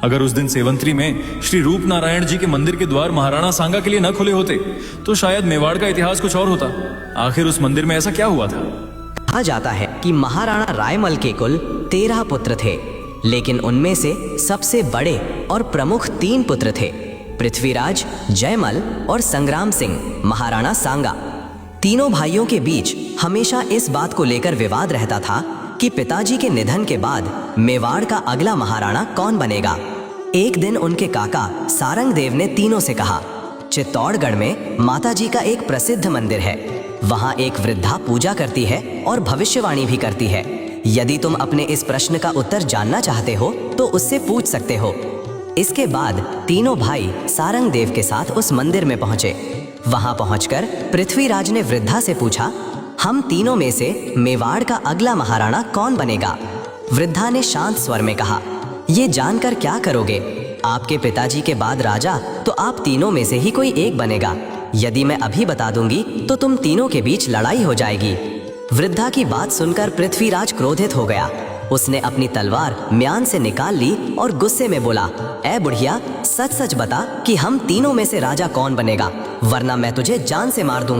अगर उस दिन सेवंतरी में श्री रूप नारायण जी के मंदिर के द्वार महाराणा सांगा के लिए न खुले होते तो शायद मेवाड़ का इतिहास कुछ और होता। आखिर उस मंदिर में ऐसा क्या हुआ था? कहा जाता है कि महाराणा रायमल के कुल 13 पुत्र थे, लेकिन उनमें से सबसे बड़े और प्रमुख 3 पुत्र थे, पृथ्वीराज, जयमल और संग्राम सिंह महाराणा सांगा। तीनों भाइयों के बीच हमेशा इस बात को लेकर विवाद रहता था कि पिताजी के निधन के बाद मेवाड़ का अगला महाराणा कौन बनेगा। एक दिन उनके काका सारंग देव ने तीनों से कहा, चित्तौड़गढ़ में माताजी का एक प्रसिद्ध मंदिर है, वहां एक वृद्धा पूजा करती है और भविष्यवाणी भी करती है। यदि तुम अपने इस प्रश्न का उत्तर जानना चाहते हो तो उससे पूछ सकते हो। इसके बाद तीनों भाई सारंग देव के साथ उस मंदिर में पहुंचे। वहां पहुंचकर पृथ्वीराज ने वृद्धा से पूछा, हम तीनों में से मेवाड़ का अगला महाराणा कौन बनेगा? वृद्धा ने शांत स्वर में कहा, ये जानकर क्या करोगे? आपके पिताजी के बाद राजा तो आप तीनों में से ही कोई एक बनेगा। यदि मैं अभी बता दूंगी तो तुम तीनों के बीच लड़ाई हो जाएगी। वृद्धा की बात सुनकर पृथ्वीराज क्रोधित हो गया। उसने अपनी तलवार म्यान से निकाल ली और गुस्से में बोला, ए बुढ़िया, सच सच बता कि हम तीनों में से राजा कौन बनेगा, वरना मैं तुझे जान से मार दूंगा।